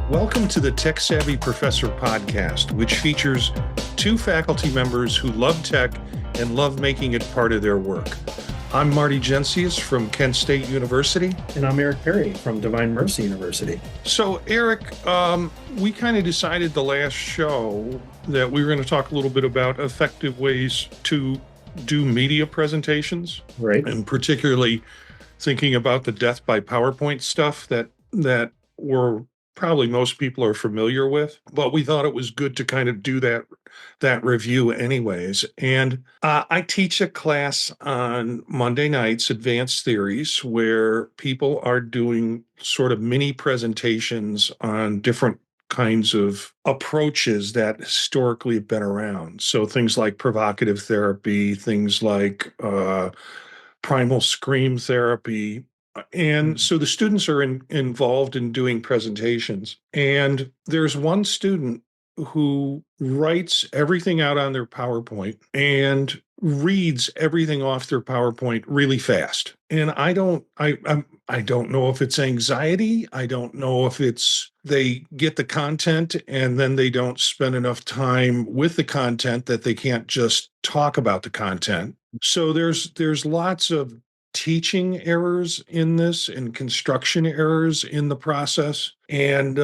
Welcome to the Tech Savvy Professor podcast, which features two faculty members who love tech and love making it part of their work. I'm Marty from Kent State University. And I'm Eric Perry from Divine Mercy University. So, Eric, we kind of decided the last show that we were going to talk a little bit about effective ways to do media presentations. Right. And particularly thinking about the death by PowerPoint stuff that we're probably most people are familiar with, but we thought it was good to kind of do that review anyways. And I teach a class on Monday nights, Advanced Theories, where people are doing sort of mini presentations on different kinds of approaches that historically have been around. So things like provocative therapy, things like primal scream therapy. And so the students are involved in doing presentations. And there's one student who writes everything out on their PowerPoint and reads everything off their PowerPoint really fast. And I don't know if it's anxiety. I don't know if it's they get the content and then they don't spend enough time with the content that they can't just talk about the content. So there's lots of teaching errors in this and construction errors in the process. And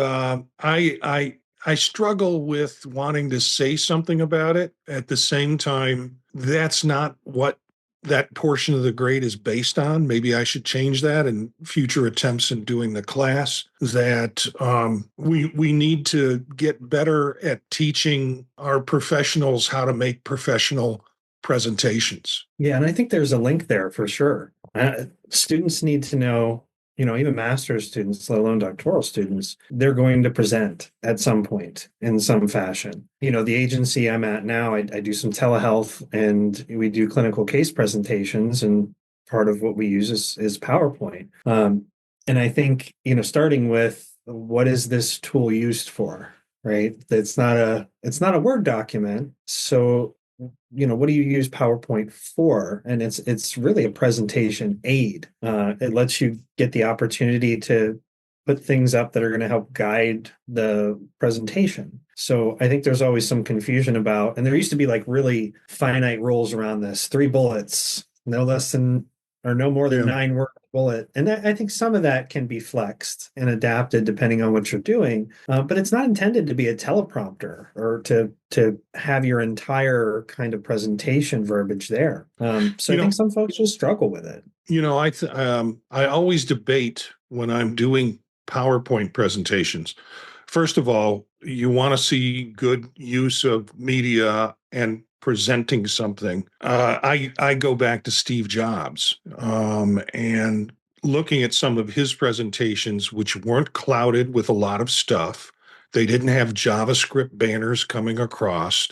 I struggle with wanting to say something about it. At the same time, that's not what that portion of the grade is based on. Maybe I should change that in future attempts in doing the class, that we need to get better at teaching our professionals how to make professional presentations. Yeah, and I think there's a link there for sure. Students need to know, even master's students, let alone doctoral students, they're going to present at some point in some fashion. The agency I'm at now, I do some telehealth and we do clinical case presentations, and part of what we use is PowerPoint. And I think, starting with what is this tool used for, right? It's not a Word document. So what do you use PowerPoint for? And it's really a presentation aid. It lets you get the opportunity to put things up that are going to help guide the presentation. So I think there's always some confusion about, and there used to be like really finite rules around this, 3 bullets, no less than or no more than 9 word bullet. And I think some of that can be flexed and adapted depending on what you're doing. But it's not intended to be a teleprompter or to have your entire kind of presentation verbiage there. So I think some folks just struggle with it. I always debate when I'm doing PowerPoint presentations. First of all, you want to see good use of media and presenting something. I go back to Steve Jobs and looking at some of his presentations, which weren't clouded with a lot of stuff. They didn't have JavaScript banners coming across.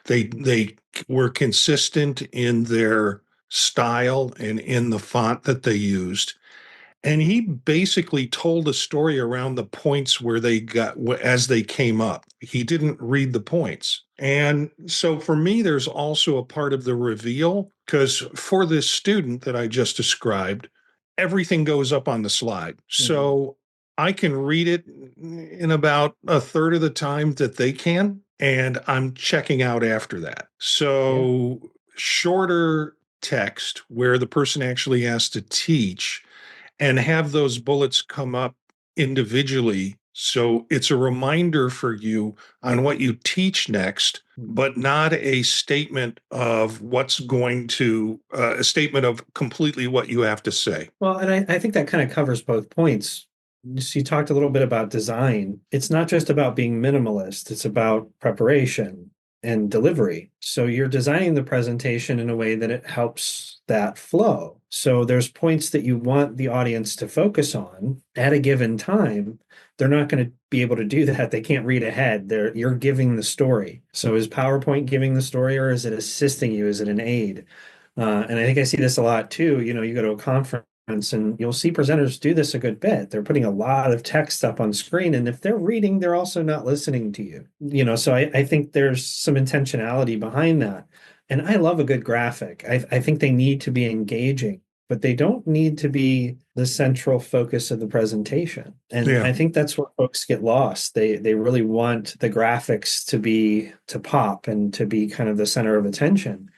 They were consistent in their style and in the font that they used. And he basically told a story around the points where they got as they came up. He didn't read the points. And so for me, there's also a part of the reveal, because for this student that I just described, everything goes up on the slide. So I can read it in about a third of the time that they can, and I'm checking out after that. So shorter text where the person actually has to teach and have those bullets come up individually. So it's a reminder for you on what you teach next, but not a statement of a statement of completely what you have to say. Well, and I think that kind of covers both points. So you talked a little bit about design. It's not just about being minimalist. It's about preparation and delivery. So you're designing the presentation in a way that it helps that flow. So there's points that you want the audience to focus on at a given time. They're not going to be able to do that. They can't read ahead. You're giving the story. So is PowerPoint giving the story, or is it assisting you? Is it an aid? And I think I see this a lot too. You go to a conference and you'll see presenters do this a good bit. They're putting a lot of text up on screen. And if they're reading, they're also not listening to you. So I think there's some intentionality behind that. And I love a good graphic. I think they need to be engaging. but they don't need to be the central focus of the presentation. And Yeah. I think that's where folks get lost. They really want the graphics to pop and to be kind of the center of attention.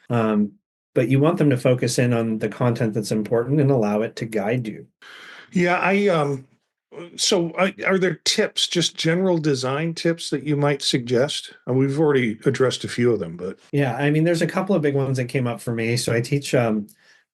But you want them to focus in on the content that's important and allow it to guide you. Yeah, are there tips, just general design tips that you might suggest? We've already addressed a few of them, but Yeah, I mean, there's a couple of big ones that came up for me. So I teach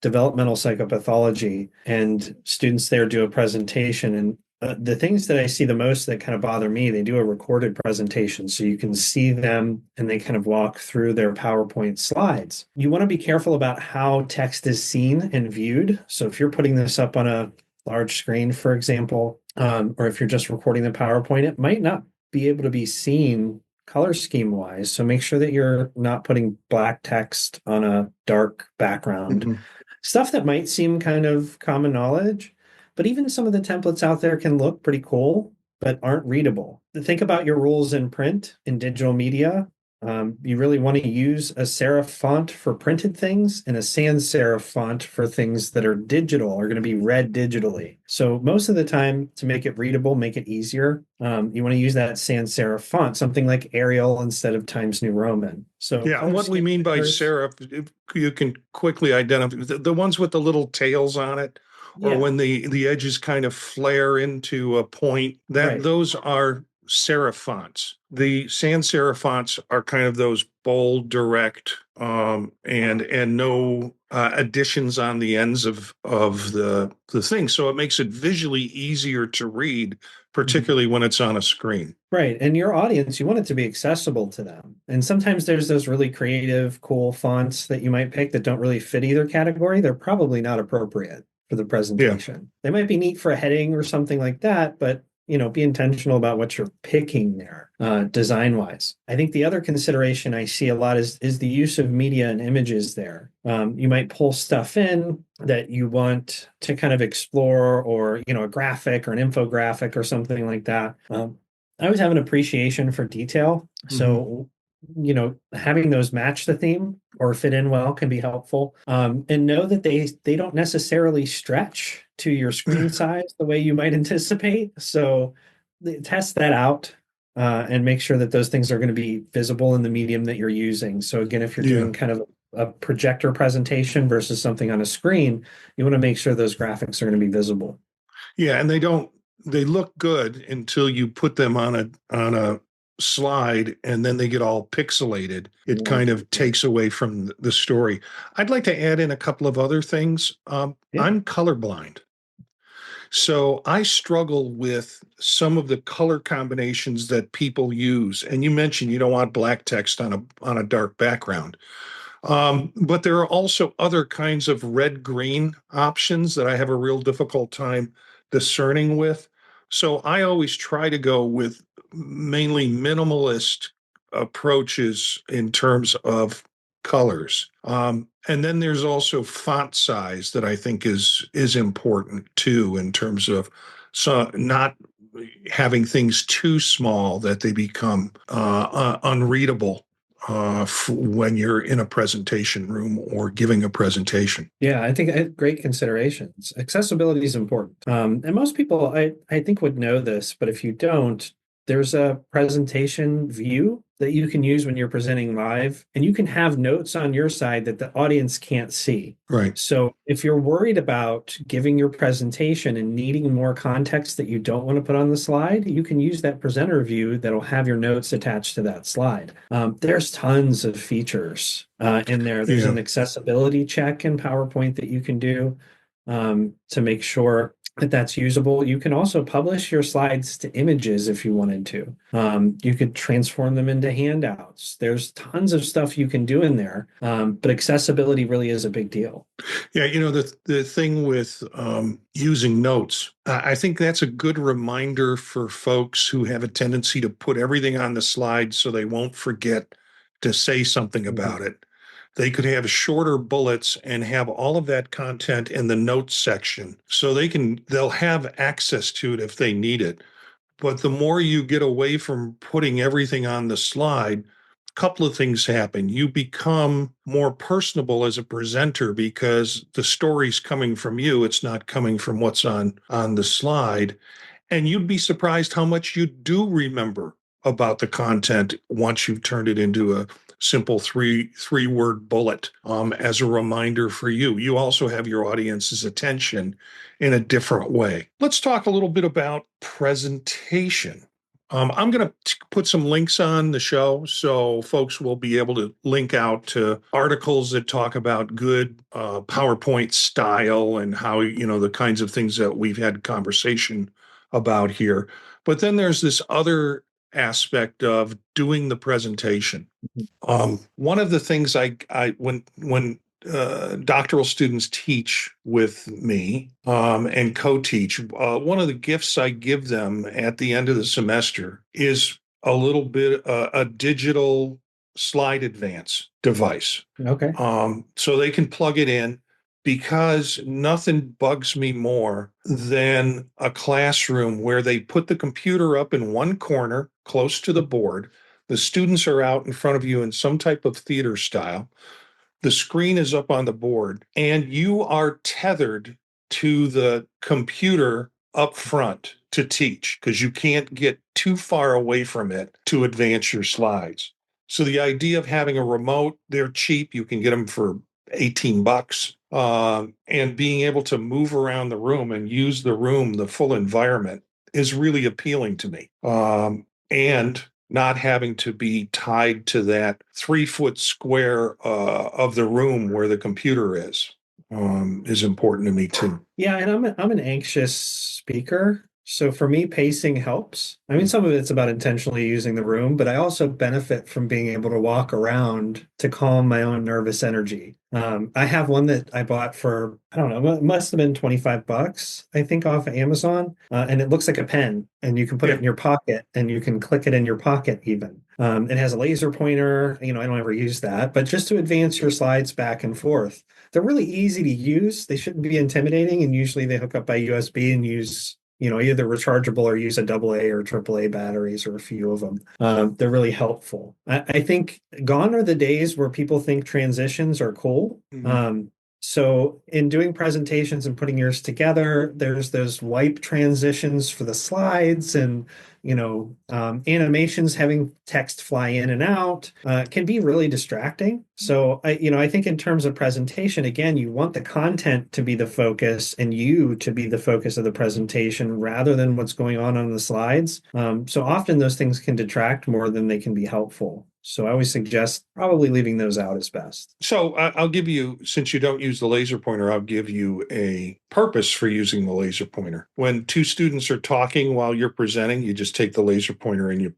developmental psychopathology, and students there do a presentation. And the things that I see the most that kind of bother me, they do a recorded presentation. So you can see them and they kind of walk through their PowerPoint slides. You want to be careful about how text is seen and viewed. So if you're putting this up on a large screen, for example, or if you're just recording the PowerPoint, it might not be able to be seen color scheme wise. So make sure that you're not putting black text on a dark background. Mhm. Stuff that might seem kind of common knowledge, but even some of the templates out there can look pretty cool, but aren't readable. Think about your rules in print, in digital media. You really want to use a serif font for printed things and a sans serif font for things that are digital, are going to be read digitally. So most of the time, to make it readable, make it easier, you want to use that sans serif font, something like Arial instead of Times New Roman. So Yeah, and color what we scheme mean by matters. serif, if you can quickly identify the ones with the little tails on it, or Yeah, when the edges kind of flare into a point, that right. those are serif fonts. The sans serif fonts are kind of those bold, direct, and no additions on the ends of the thing. So it makes it visually easier to read, Mhm. particularly when it's on a screen. Right. And your audience, you want it to be accessible to them. And sometimes there's those really creative, cool fonts that you might pick that don't really fit either category. They're probably not appropriate for the Yeah. presentation. They might be neat for a heading or something like that, but be intentional about what you're picking there, design wise. I think the other consideration I see a lot is the use of media and images there. You might pull stuff in that you want to kind of explore, or a graphic or an infographic or something like that. I always have an appreciation for detail. Mhm. So, having those match the theme or fit in well can be helpful. And know that they don't necessarily stretch to your screen size the way you might anticipate. So test that out, and make sure that those things are going to be visible in the medium that you're using. So again, if you're Yeah. doing kind of a projector presentation versus something on a screen, you want to make sure those graphics are going to be visible. Yeah, and they look good until you put them on a slide and then they get all pixelated. It kind of Yeah. takes away from the story. I'd like to add in a couple of other things. Yeah. I'm colorblind. So I struggle with some of the color combinations that people use. And you mentioned you don't want black text on a dark background. But there are also other kinds of red green options that I have a real difficult time discerning with. So I always try to go with mainly minimalist approaches in terms of colors. And then there's also font size that I think is important too, in terms of so not having things too small that they become unreadable when you're in a presentation room or giving a presentation. Yeah, I think great considerations. Accessibility is important. And most people, I think, would know this, but if you don't, there's a presentation view that you can use when you're presenting live, and you can have notes on your side that the audience can't see. Right. So if you're worried about giving your presentation and needing more context that you don't want to put on the slide, you can use that presenter view that'll have your notes attached to that slide. There's tons of features in there. There's Yeah. an accessibility check in PowerPoint that you can do to make sure that that's usable. You can also publish your slides to images if you wanted to. You could transform them into handouts. There's tons of stuff you can do in there, but accessibility really is a big deal. Yeah, the thing with using notes, I think that's a good reminder for folks who have a tendency to put everything on the slide so they won't forget to say something Mhm. about it. They could have shorter bullets and have all of that content in the notes section so they'll have access to it if they need it. But the more you get away from putting everything on the slide, couple of things happen. You become more personable as a presenter because the story's coming from you. It's not coming from what's on the slide. And you'd be surprised how much you do remember about the content once you've turned it into a simple three word bullet as a reminder for you. You also have your audience's attention in a different way. Let's talk a little bit about presentation. I'm going to put some links on the show so folks will be able to link out to articles that talk about good PowerPoint style and how, the kinds of things that we've had conversation about here. But then there's this other aspect of doing the presentation. One of the things when doctoral students teach with me and co-teach, one of the gifts I give them at the end of the semester is a little bit a digital slide advance device. Okay. So they can plug it in, because nothing bugs me more than a classroom where they put the computer up in one corner close to the board. The students are out in front of you in some type of theater style. The screen is up on the board, and you are tethered to the computer up front to teach because you can't get too far away from it to advance your slides. So the idea of having a remote, they're cheap. You can get them for $18. And being able to move around the room and use the room, the full environment, is really appealing to me. And not having to be tied to that 3 foot square of the room where the computer is important to me too. Yeah, and I'm an anxious speaker. So for me, pacing helps. I mean, some of it's about intentionally using the room, but I also benefit from being able to walk around to calm my own nervous energy. I have one that I bought for, I don't know, it must have been $25, I think, off of Amazon. And it looks like a pen, and you can put it in your pocket, and you can click it in your pocket even. It has a laser pointer. I don't ever use that, but just to advance your slides back and forth. They're really easy to use. They shouldn't be intimidating, and usually they hook up by USB and use either rechargeable or use a AA or AAA batteries, or a few of them. They're really helpful. I think gone are the days where people think transitions are cool. Mhm. So in doing presentations and putting yours together, there's those wipe transitions for the slides, and animations having text fly in and out can be really distracting. So I think in terms of presentation, again, you want the content to be the focus and you to be the focus of the presentation rather than what's going on the slides. So often those things can detract more than they can be helpful. So I always suggest probably leaving those out is best. So I'll give you, since you don't use the laser pointer, I'll give you a purpose for using the laser pointer. When two students are talking while you're presenting, you just take the laser pointer and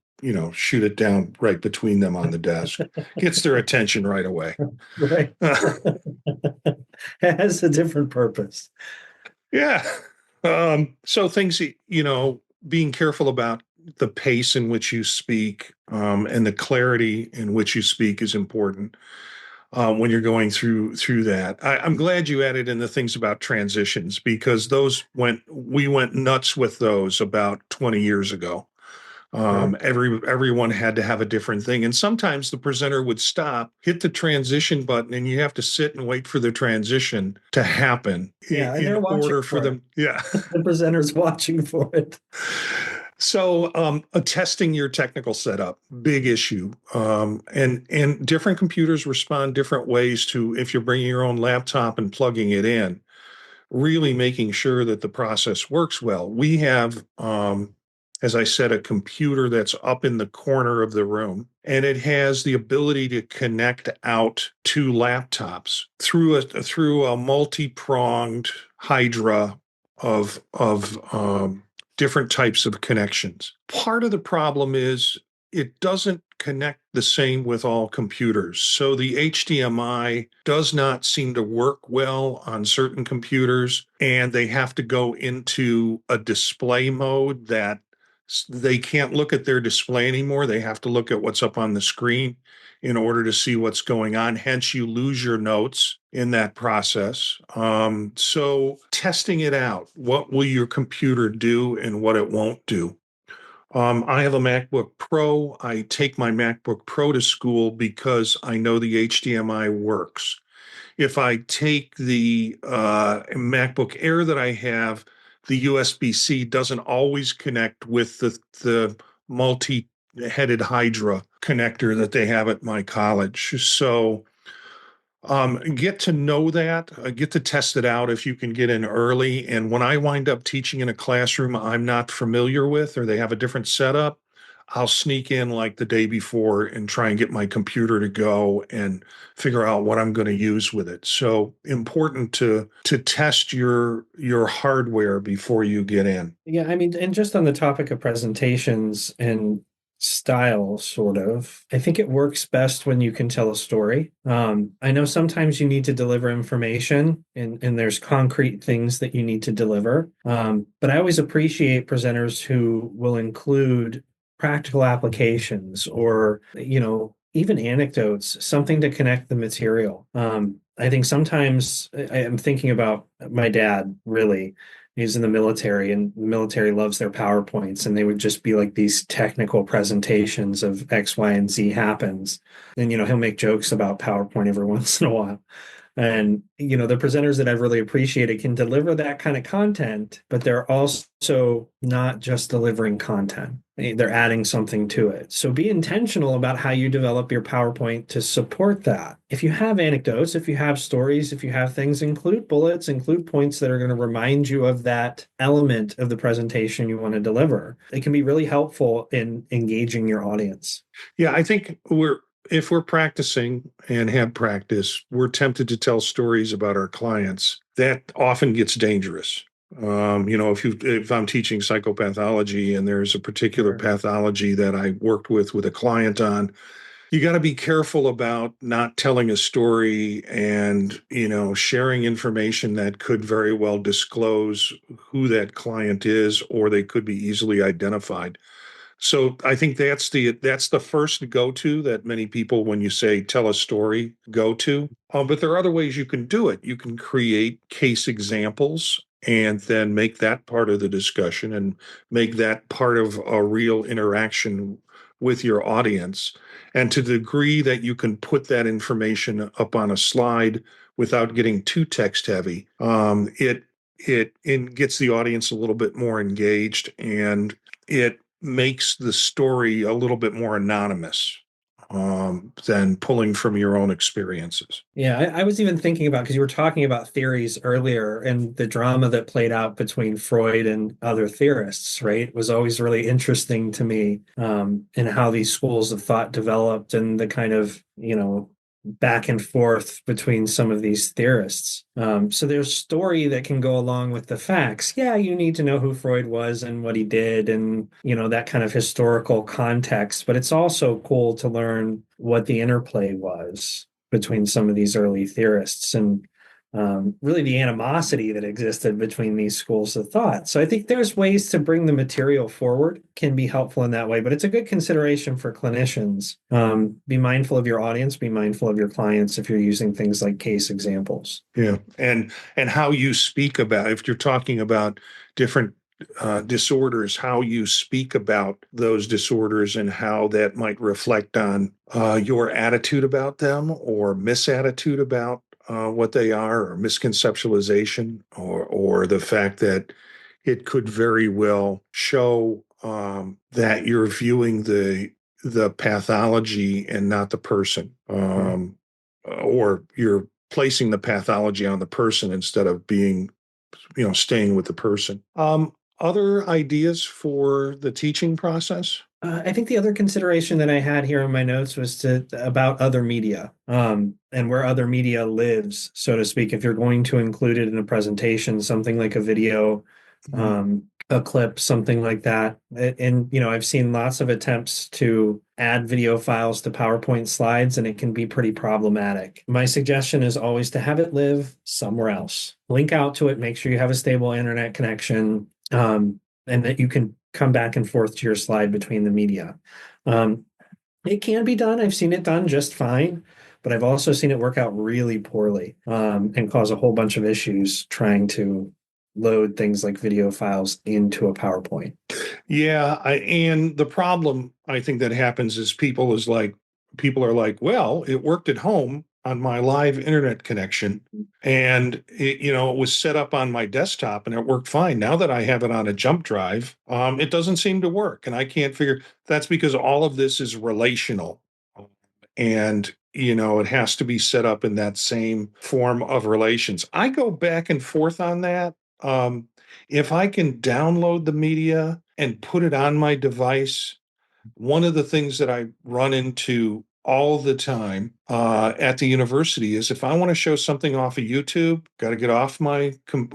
shoot it down right between them on the desk. Gets their attention right away. Right. It has a different purpose. Yeah. So things, being careful about the pace in which you speak, and the clarity in which you speak is important when you're going through that. I'm glad you added in the things about transitions, because we went nuts with those about 20 years ago. Sure. Everyone had to have a different thing. And sometimes the presenter would stop, hit the transition button, and you have to sit and wait for the transition to happen Yeah, and in they're watching order for for it. them. Yeah. The presenter's watching for it. So, testing your technical setup, big issue. And different computers respond different ways to, if you're bringing your own laptop and plugging it in, really making sure that the process works well. We have, as I said, a computer that's up in the corner of the room, and it has the ability to connect out to laptops through a multi-pronged hydra of different types of connections. Part of the problem is it doesn't connect the same with all computers. So the HDMI does not seem to work well on certain computers, and they have to go into a display mode that they can't look at their display anymore. They have to look at what's up on the screen in order to see what's going on. Hence, you lose your notes in that process. So testing it out, what will your computer do and what it won't do? I have a MacBook Pro. I take my MacBook Pro to school because I know the HDMI works. If I take the MacBook Air that I have, the USB-C doesn't always connect with the multi-headed Hydra connector that they have at my college. So get to know that, get to test it out if you can get in early. And when I wind up teaching in a classroom I'm not familiar with, or they have a different setup, I'll sneak in like the day before and try and get my computer to go and figure out what I'm going to use with it. So important to test your hardware before you get in. Yeah, I mean, and just on the topic of presentations and style, sort of, I think it works best when you can tell a story. I know sometimes you need to deliver information and there's concrete things that you need to deliver. But I always appreciate presenters who will include practical applications or, even anecdotes, something to connect the material. I think sometimes I am thinking about my dad, really. He's in the military, and the military loves their PowerPoints, and they would just be like these technical presentations of X, Y, and Z happens. And, he'll make jokes about PowerPoint every once in a while. And, the presenters that I've really appreciated can deliver that kind of content, but they're also not just delivering content. They're adding something to it. So be intentional about how you develop your PowerPoint to support that. If you have anecdotes, if you have stories, if you have things, include bullets, include points that are going to remind you of that element of the presentation you want to deliver. It can be really helpful in engaging your audience. Yeah, I think if we're practicing and have practice, we're tempted to tell stories about our clients. That often gets dangerous. If I'm teaching psychopathology and there's a particular pathology that I worked with a client on, you got to be careful about not telling a story and, sharing information that could very well disclose who that client is, or they could be easily identified. So I think that's the first go-to that many people, when you say tell a story, go to. But there are other ways you can do it. You can create case examples and then make that part of the discussion and make that part of a real interaction with your audience. And to the degree that you can put that information up on a slide without getting too text heavy, it gets the audience a little bit more engaged, and it makes the story a little bit more anonymous than pulling from your own experiences. Yeah, I was even thinking about, because you were talking about theories earlier and the drama that played out between Freud and other theorists, right? Was always really interesting to me, and how these schools of thought developed and the kind of, back and forth between some of these theorists. So there's story that can go along with the facts. Yeah, you need to know who Freud was and what he did and, that kind of historical context. But it's also cool to learn what the interplay was between some of these early theorists and really the animosity that existed between these schools of thought. So I think there's ways to bring the material forward can be helpful in that way, but it's a good consideration for clinicians. Be mindful of your audience, be mindful of your clients if you're using things like case examples. Yeah, and how you speak about, if you're talking about different disorders, how you speak about those disorders and how that might reflect on your attitude about them or misattitude about what they are, or misconceptualization, or the fact that it could very well show that you're viewing the pathology and not the person, or you're placing the pathology on the person instead of being, staying with the person. Other ideas for the teaching process? I think the other consideration that I had here in my notes was about other media, and where other media lives, so to speak. If you're going to include it in a presentation, something like a video, a clip, something like that. And, I've seen lots of attempts to add video files to PowerPoint slides, and it can be pretty problematic. My suggestion is always to have it live somewhere else. Link out to it, make sure you have a stable internet connection, and that you can come back and forth to your slide between the media. It can be done. I've seen it done just fine, but I've also seen it work out really poorly, and cause a whole bunch of issues trying to load things like video files into a PowerPoint. Yeah, and the problem I think that happens is people are like, well, it worked at home on my live internet connection, and it was set up on my desktop and it worked fine. Now that I have it on a jump drive, it doesn't seem to work, and I can't figure. That's because all of this is relational, and it has to be set up in that same form of relations. I go back and forth on that. If I can download the media and put it on my device, one of the things that I run into all the time at the university is if I want to show something off of YouTube, got to get off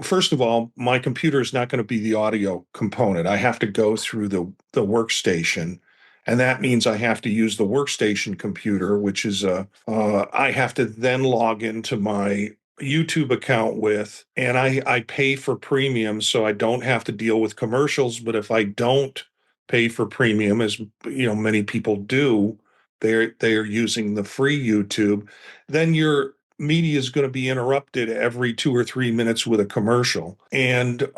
first of all, my computer is not going to be the audio component. I have to go through the workstation. And that means I have to use the workstation computer, which is I have to then log into my YouTube account with, and I pay for premium so I don't have to deal with commercials. But if I don't pay for premium, as many people do, they're using the free YouTube, then your media is going to be interrupted every 2 or 3 minutes with a commercial. And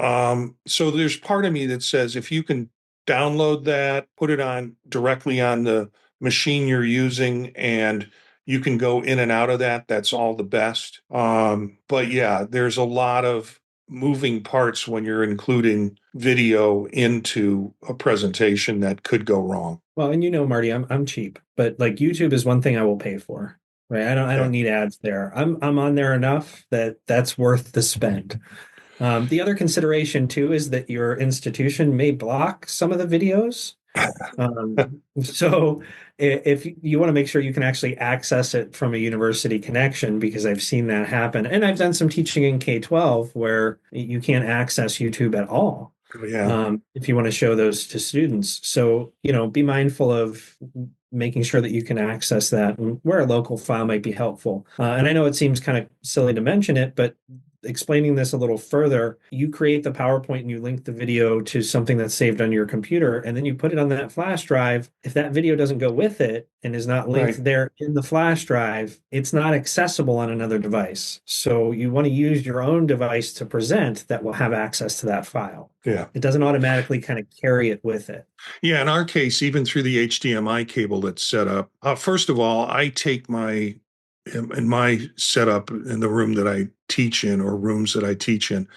so there's part of me that says if you can download that, put it on directly on the machine you're using, and you can go in and out of that, that's all the best. But yeah, there's a lot of moving parts when you're including video into a presentation that could go wrong. Well, and Marty, I'm cheap, but like YouTube is one thing I will pay for. Right. I Yeah. don't need ads there. I'm on there enough that that's worth the spend. The other consideration too is that your institution may block some of the videos. So if you want to make sure you can actually access it from a university connection, because I've seen that happen. And I've done some teaching in K-12 where you can't access YouTube at all. Yeah. If you want to show those to students. So, be mindful of making sure that you can access that and where a local file might be helpful. And I know it seems kind of silly to mention it, but explaining this a little further, you create the PowerPoint and you link the video to something that's saved on your computer, and then you put it on that flash drive. If that video doesn't go with it and is not linked Right. there in the flash drive, it's not accessible on another device. So you want to use your own device to present that will have access to that file. Yeah. It doesn't automatically kind of carry it with it. Yeah. In our case, even through the HDMI cable that's set up, first of all, I take in my setup in the room that I teach in, or rooms that I teach in,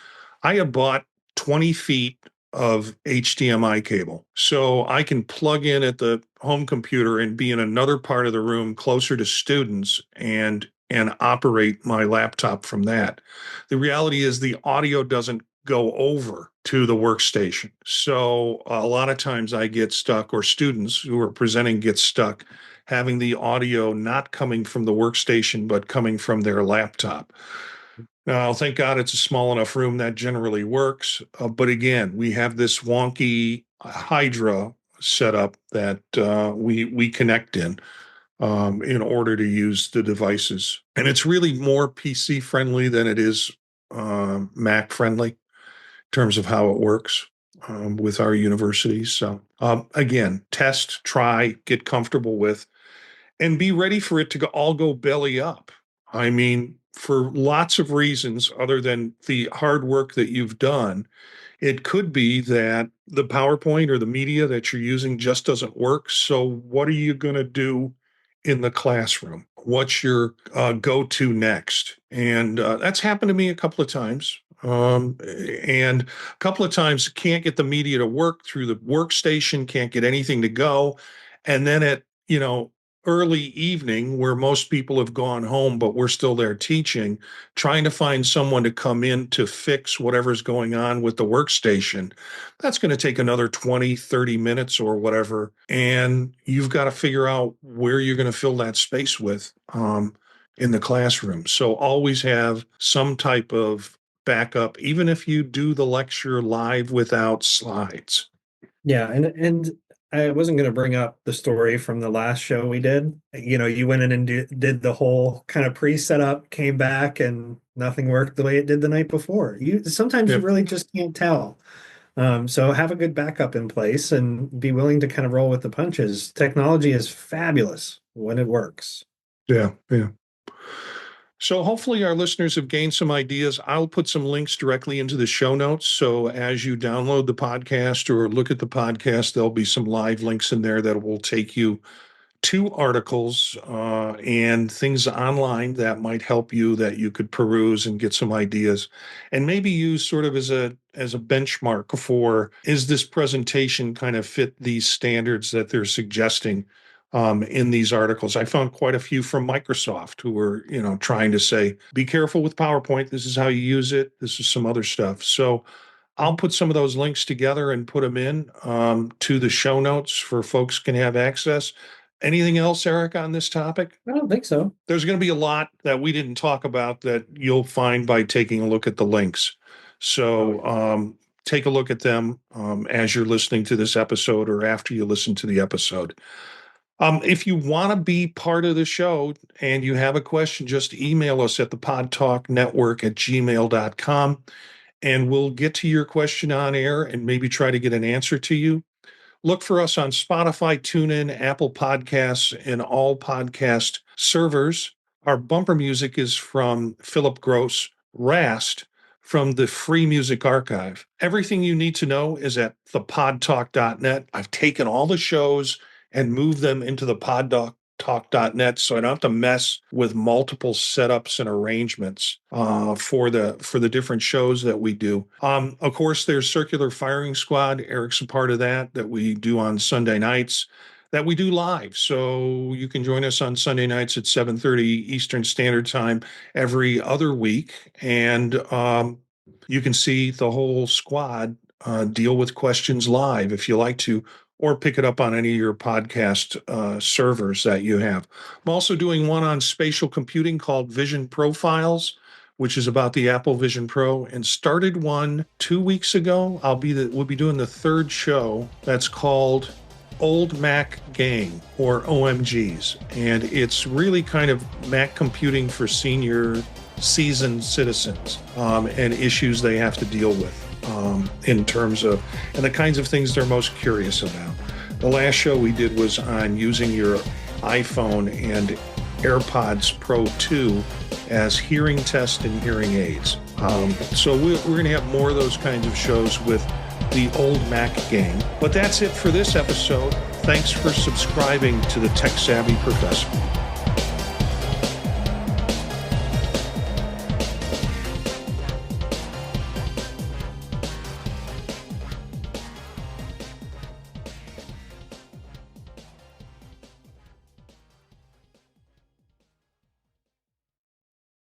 I have bought 20 feet of HDMI cable. So I can plug in at the home computer and be in another part of the room closer to students and operate my laptop from that. The reality is the audio doesn't go over to the workstation. So a lot of times I get stuck, or students who are presenting get stuck having the audio not coming from the workstation, but coming from their laptop. Now, thank God it's a small enough room that generally works. But again, we have this wonky Hydra setup that we connect in order to use the devices. And it's really more PC friendly than it is Mac friendly in terms of how it works with our universities. So again, test, try, get comfortable with, and be ready for it to all go belly up. I mean, for lots of reasons other than the hard work that you've done, it could be that the PowerPoint or the media that you're using just doesn't work. So, what are you going to do in the classroom? What's your go-to next? And that's happened to me a couple of times. And a couple of times can't get the media to work through the workstation, can't get anything to go. And then at, early evening where most people have gone home, but we're still there teaching, trying to find someone to come in to fix whatever's going on with the workstation. That's going to take another 20, 30 minutes or whatever. And you've got to figure out where you're going to fill that space with in the classroom. So always have some type of backup, even if you do the lecture live without slides. Yeah, and I wasn't going to bring up the story from the last show we did. You went in and did the whole kind of pre-setup, came back, and nothing worked the way it did the night before. Sometimes you Yep. really just can't tell. So have a good backup in place and be willing to kind of roll with the punches. Technology is fabulous when it works. Yeah. Yeah. So hopefully our listeners have gained some ideas. I'll put some links directly into the show notes. So as you download the podcast or look at the podcast, there'll be some live links in there that will take you to articles and things online that might help you, that you could peruse and get some ideas and maybe use sort of as a benchmark for, is this presentation kind of fit these standards that they're suggesting in these articles. I found quite a few from Microsoft who were, trying to say, be careful with PowerPoint. This is how you use it. This is some other stuff. So I'll put some of those links together and put them in to the show notes for folks can have access. Anything else, Eric, on this topic? I don't think so. There's going to be a lot that we didn't talk about that you'll find by taking a look at the links. So take a look at them as you're listening to this episode or after you listen to the episode. If you want to be part of the show and you have a question, just email us at the podtalknetwork@gmail.com and we'll get to your question on air and maybe try to get an answer to you. Look for us on Spotify, TuneIn, Apple Podcasts, and all podcast servers. Our bumper music is from Philip Gross, Rast, from the Free Music Archive. Everything you need to know is at thepodtalk.net. I've taken all the shows and moved them into the podtalk.net so I don't have to mess with multiple setups and arrangements for the different shows that we do. Of course, there's Circular Firing Squad. Eric's a part of that we do on Sunday nights, that we do live. So you can join us on Sunday nights at 7:30 Eastern Standard Time every other week. And you can see the whole squad deal with questions live if you like to, or pick it up on any of your podcast servers that you have. I'm also doing one on spatial computing called Vision Profiles, which is about the Apple Vision Pro, and started one 2 weeks ago. We'll be doing the third show that's called Old Mac Gang, or OMGs. And it's really kind of Mac computing for senior seasoned citizens and issues they have to deal with. In terms of, and the kinds of things they're most curious about. The last show we did was on using your iPhone and AirPods Pro 2 as hearing test and hearing aids. So we're going to have more of those kinds of shows with the Old Mac Gang. But that's it for this episode. Thanks for subscribing to the Tech Savvy Professor.